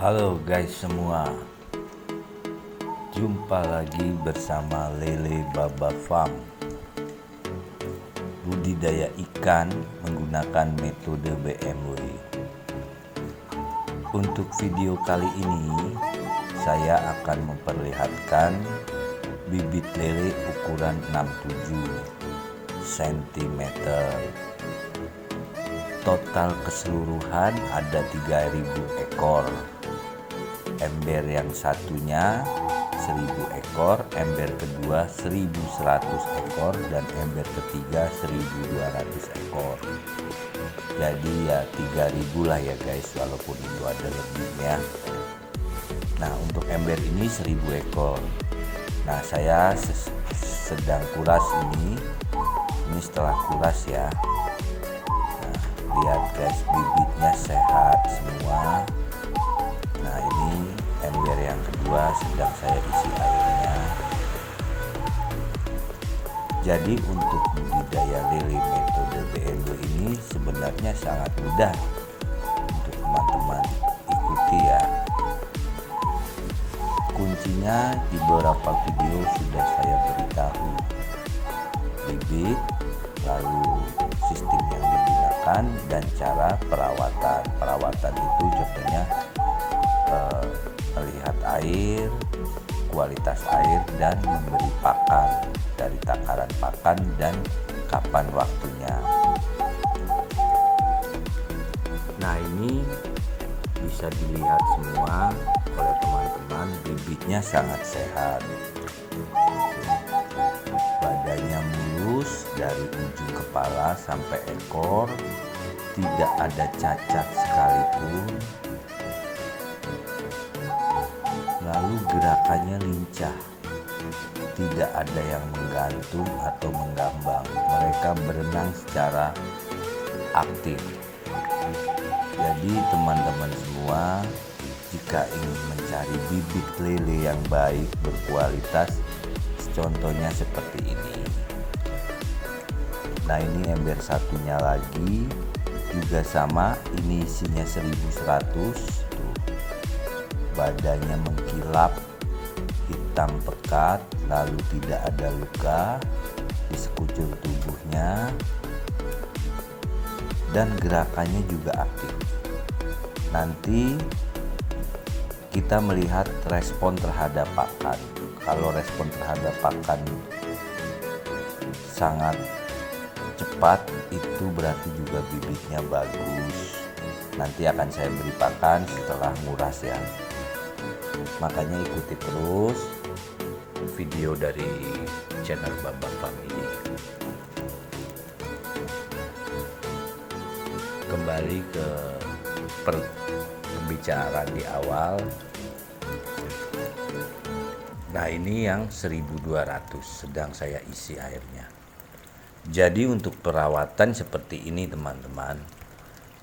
Halo guys semua, jumpa lagi bersama Lele Baba Farm. Budidaya ikan menggunakan metode BMW. Untuk video kali ini saya akan memperlihatkan bibit lele ukuran 67 cm. Total keseluruhan ada 3000 ekor. Ember yang satunya 1000 ekor, ember kedua 1100 ekor, dan ember ketiga 1200 ekor. Jadi ya 3000 lah ya guys, walaupun itu ada lebihnya. Nah untuk ember ini 1000 ekor. Nah saya sedang kuras ini setelah kuras ya. Nah, lihat guys, bibitnya sehat semua. Nah ini ember yang kedua sedang saya isi airnya. Jadi untuk budidaya lele metode BMW ini sebenarnya sangat mudah untuk teman-teman ikuti ya. Kuncinya di beberapa video sudah saya beritahu. Bibit, lalu sistem yang digunakan, dan cara perawatan. Perawatan itu contohnya melihat air, kualitas air, dan memberi pakan, dari takaran pakan dan kapan waktunya. Nah ini bisa dilihat semua oleh teman-teman, bibitnya sangat sehat, badannya mulus dari ujung kepala sampai ekor, tidak ada cacat sekalipun. Lalu gerakannya lincah, tidak ada yang menggantung atau menggambang. Mereka berenang secara aktif. Jadi teman-teman semua, jika ingin mencari bibit lele yang baik berkualitas, contohnya seperti ini. Nah ini ember satunya lagi juga sama, ini isinya 1100. Badannya mengkilap, hitam pekat, lalu tidak ada luka di sekujur tubuhnya, dan gerakannya juga aktif. Nanti kita melihat respon terhadap pakan. Kalau respon terhadap pakan sangat cepat, itu berarti juga bibitnya bagus. Nanti akan saya beri pakan setelah nguras ya. Makanya ikuti terus video dari channel Baba Farm ini. Kembali ke pembicaraan di awal. Nah ini yang 1200 sedang saya isi airnya. Jadi untuk perawatan seperti ini teman-teman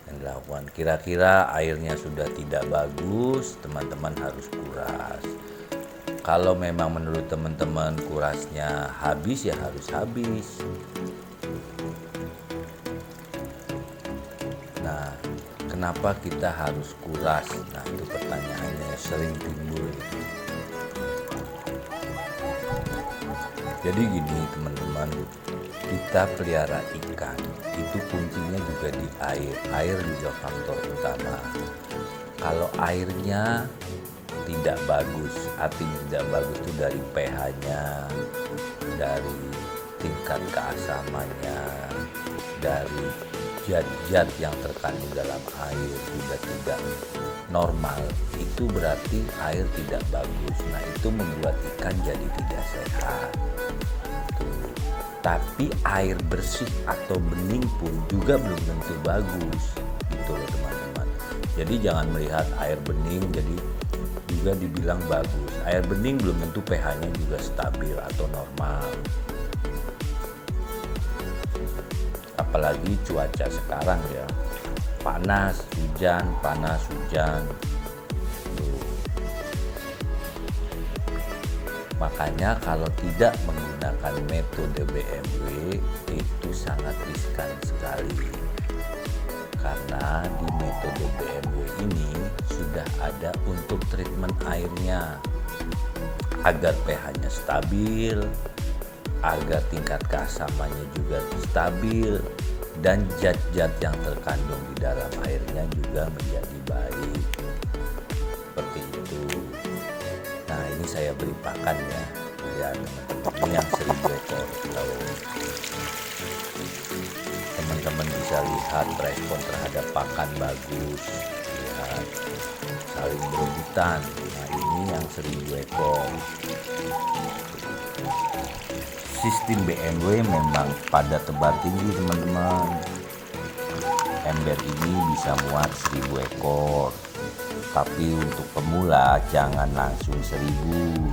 yang dilakukan. Kira-kira airnya sudah tidak bagus, teman-teman harus kuras. Kalau memang menurut teman-teman kurasnya habis, ya harus habis. Nah, kenapa kita harus kuras? Nah, itu pertanyaannya sering timbul. Jadi gini teman-teman, kita pelihara ikan, itu kuncinya juga di air. Air juga faktor utama. Kalau airnya tidak bagus, artinya tidak bagus itu dari pH-nya, dari tingkat keasamannya, dari zat-zat yang terkandung dalam air juga tidak normal, itu berarti air tidak bagus. Nah itu membuat ikan jadi tidak sehat. Tapi air bersih atau bening pun juga belum tentu bagus, gitu loh teman-teman. Jadi jangan melihat air bening jadi juga dibilang bagus. Air bening belum tentu pH-nya juga stabil atau normal. Apalagi cuaca sekarang ya, panas hujan, panas hujan. Makanya kalau tidak menggunakan metode BMW itu sangat riskan sekali. Karena di metode BMW ini sudah ada untuk treatment airnya agar pH-nya stabil, agar tingkat keasamannya juga stabil, dan zat-zat yang terkandung di dalam airnya juga menjadi baik. Seperti itu. Nah, ini saya beri pakan ya. Lihat teman-teman, ini yang 1000 ekor. Kalau teman-teman bisa lihat respon terhadap pakan bagus, lihat saling berebutan. Nah, ini yang 1000 ekor. Sistem BMW memang pada tebar tinggi teman-teman. Ember ini bisa muat 1000 ekor. Tapi untuk pemula jangan langsung 1000,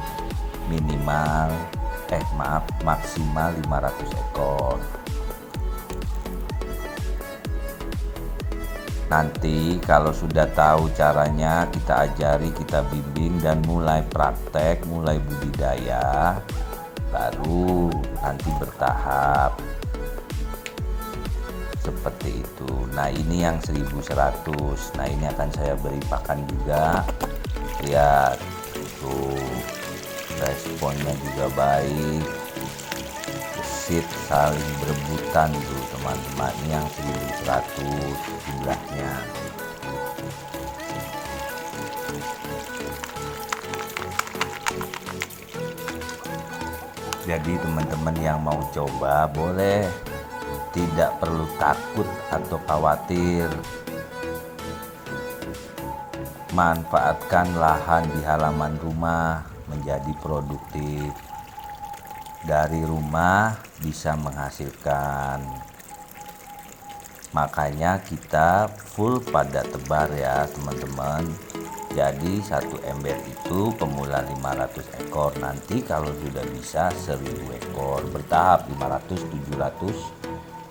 maksimal 500 ekor. Nanti kalau sudah tahu caranya, kita ajari, kita bimbing, dan mulai praktek, mulai budidaya, baru nanti bertahap seperti itu. Nah, ini yang 1100. Nah, ini akan saya beri pakan juga. Lihat tuh, responnya juga baik, gesit, saling berebutan tuh teman-teman. Ini yang 1100 jumlahnya. Jadi teman-teman yang mau coba boleh, tidak perlu takut atau khawatir. Manfaatkan lahan di halaman rumah menjadi produktif. Dari rumah bisa menghasilkan. Makanya kita full pada tebar ya teman-teman. Jadi satu ember itu pemula 500 ekor. Nanti kalau sudah bisa 1000 ekor. Bertahap 500, 700,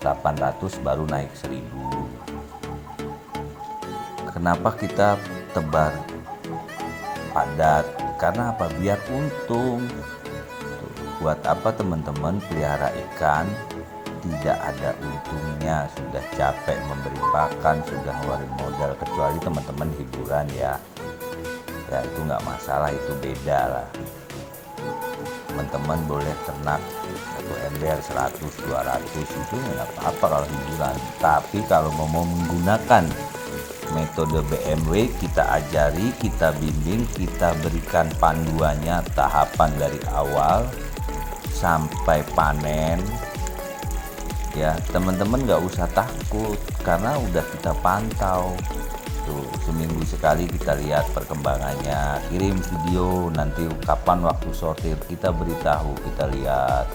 800 baru naik 1000. Kenapa kita tebar padat? Karena apa? Biar untung. Buat apa teman-teman pelihara ikan tidak ada untungnya? Sudah capek memberi pakan, sudah ngeluarin modal, kecuali teman-teman hiburan ya. Ya itu nggak masalah, itu beda lah. Teman-teman boleh ternak satu ember 100, 200 itu nggak apa-apa kalau hiburan. Tapi kalau mau menggunakan metode BMW, kita ajari, kita bimbing, kita berikan panduannya, tahapan dari awal sampai panen. Ya teman-teman nggak usah takut karena udah kita pantau. Tuh, seminggu sekali kita lihat perkembangannya, kirim video, nanti kapan waktu sortir kita beritahu, kita lihat.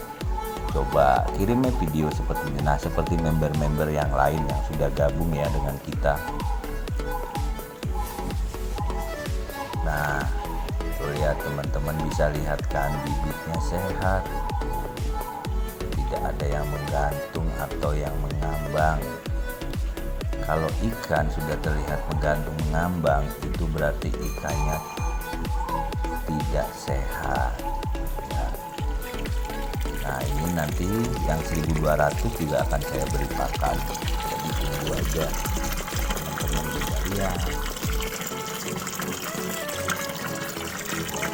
Coba kirimnya video seperti ini. Nah, seperti member-member yang lain yang sudah gabung ya dengan kita. Nah, tuh lihat teman-teman, bisa lihat kan bibitnya sehat, tidak ada yang menggantung atau yang mengambang. Kalau ikan sudah terlihat menggantung mengambang, itu berarti ikannya tidak sehat ya. Nah, ini nanti yang 1200 juga akan saya beri pakan. Jadi tunggu aja teman-teman bisa lihat.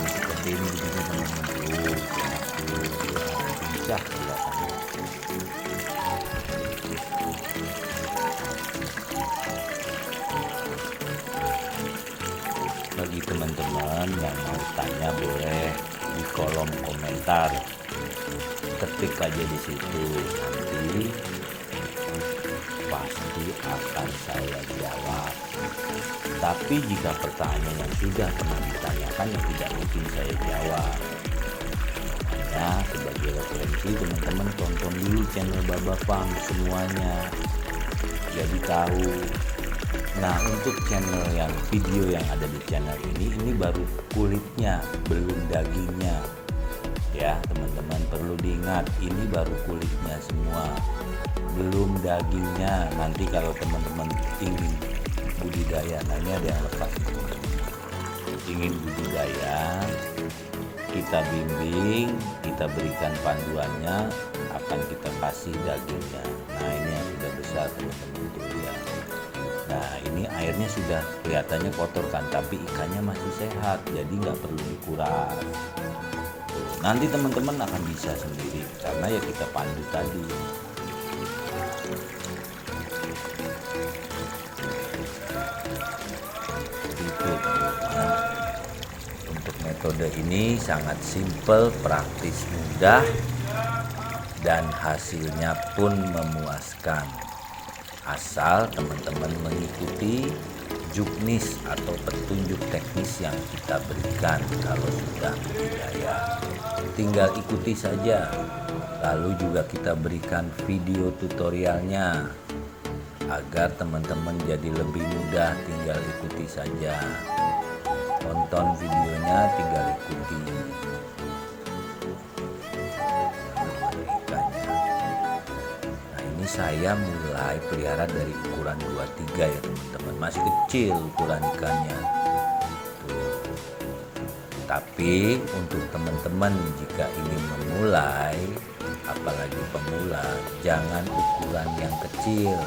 Seperti ini begini teman-teman. Bisa kelihatannya. Bagi teman-teman yang mau tanya boleh di kolom komentar, ketik aja di situ, nanti pasti akan saya jawab. Tapi jika pertanyaan yang sudah pernah ditanyakan yang tidak mungkin saya jawab. Hanya sebagai referensi teman-teman tonton dulu channel Baba Farm semuanya, jadi tahu. Nah, untuk channel yang video yang ada di channel ini baru kulitnya, belum dagingnya. Ya, teman-teman perlu diingat, ini baru kulitnya semua, belum dagingnya. Nanti kalau teman-teman ingin budidaya, nah ini ada yang lepas. Ingin budidaya, kita bimbing, kita berikan panduannya, akan kita kasih dagingnya. Nah, ini yang sudah besar teman-teman tuh ya. Nah ini airnya sudah kelihatannya kotor kan, tapi ikannya masih sehat, jadi nggak perlu dikuras. Nanti teman-teman akan bisa sendiri karena ya kita pandu tadi. Itu teman-teman. Untuk metode ini sangat simple, praktis, mudah, dan hasilnya pun memuaskan. Asal teman-teman mengikuti juknis atau petunjuk teknis yang kita berikan. Kalau sudah budidaya, tinggal ikuti saja. Lalu juga kita berikan video tutorialnya agar teman-teman jadi lebih mudah, tinggal ikuti saja. Tonton videonya, tinggal ikuti. Saya mulai pelihara dari ukuran 23 ya teman-teman, masih kecil ukuran ikannya tuh. Tapi untuk teman-teman jika ingin memulai, apalagi pemula, jangan ukuran yang kecil,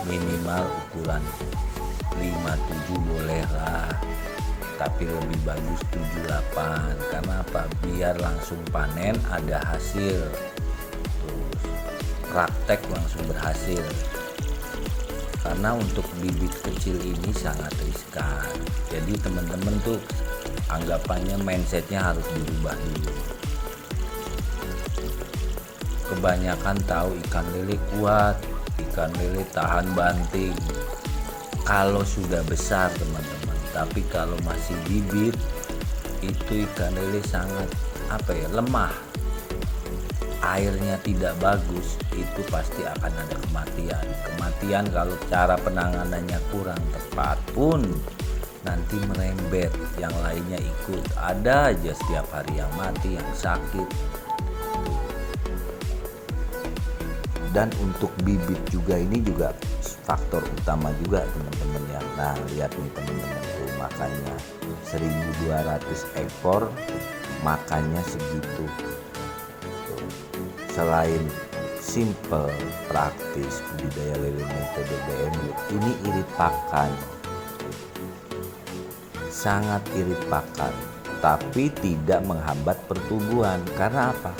minimal ukuran 57 bolehlah, tapi lebih bagus 78. Karena apa? Biar langsung panen, ada hasil, praktek langsung berhasil. Karena untuk bibit kecil ini sangat riskan, jadi teman-teman tuh anggapannya mindsetnya harus dirubah dulu. Kebanyakan tahu ikan lele kuat, ikan lele tahan banting kalau sudah besar teman-teman, tapi kalau masih bibit itu ikan lele sangat lemah, airnya tidak bagus, itu pasti akan ada kematian kalau cara penanganannya kurang tepat pun nanti merembet, yang lainnya ikut. Ada aja setiap hari yang mati, yang sakit. Dan untuk bibit juga ini juga faktor utama juga teman-teman ya. Nah lihat nih teman-teman tuh, makannya 1.200 ekor makannya segitu. Selain simple, praktis budidaya lele metode BMW, ini irit pakan, sangat irit pakan, tapi tidak menghambat pertumbuhan. Karena apa?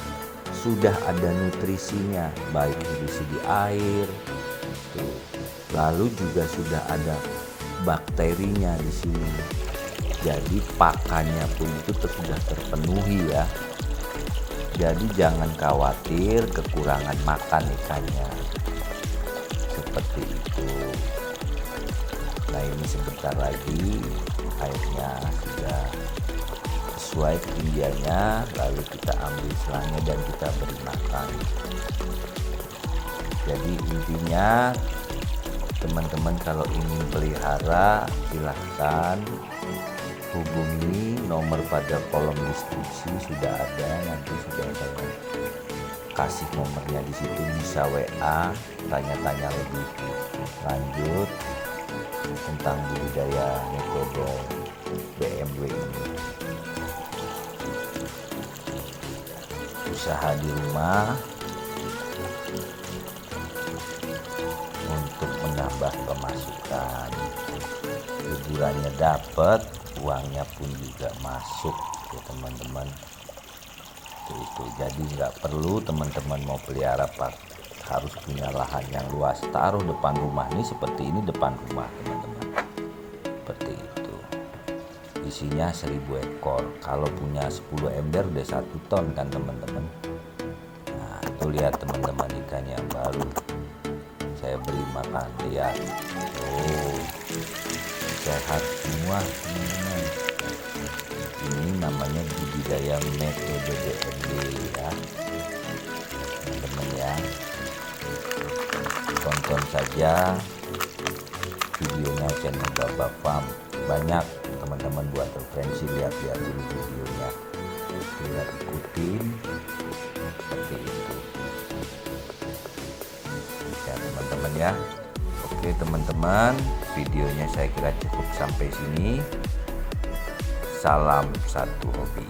Sudah ada nutrisinya, baik nutrisi di air, tuh. Lalu juga sudah ada bakterinya di sini. Jadi pakannya pun itu sudah terpenuhi ya. Jadi jangan khawatir kekurangan makan ikannya, seperti itu. Nah ini sebentar lagi airnya sudah sesuai ketinggiannya, lalu kita ambil selangnya dan kita beri makan. Jadi intinya teman-teman kalau ingin pelihara silahkan hubungi nomor pada kolom deskripsi, sudah ada, nanti sudah saya kasih nomornya di situ, bisa WA tanya-tanya lebih lanjut tentang budidaya metode BMW ini. Usaha di rumah untuk menambah pemasukan, liburannya dapat, uangnya pun juga masuk ya teman-teman. Itu jadi nggak perlu teman-teman mau pelihara harus punya lahan yang luas, taruh depan rumah. Ini seperti ini depan rumah teman-teman, seperti itu. Isinya 1.000 ekor, kalau punya 10 ember udah 1 ton kan teman-teman. Nah itu lihat teman-teman ikannya baru saya beri makan, lihat sehat semua teman-teman. Ini namanya budidaya metode BMW ya teman-teman ya. Tonton saja videonya channel Baba Farm, banyak teman-teman buat referensi, lihat-lihat dulu videonya, tinggal ikutin seperti itu ya teman-teman ya. Oke teman-teman, videonya saya kira cukup sampai sini. Salam satu hobi.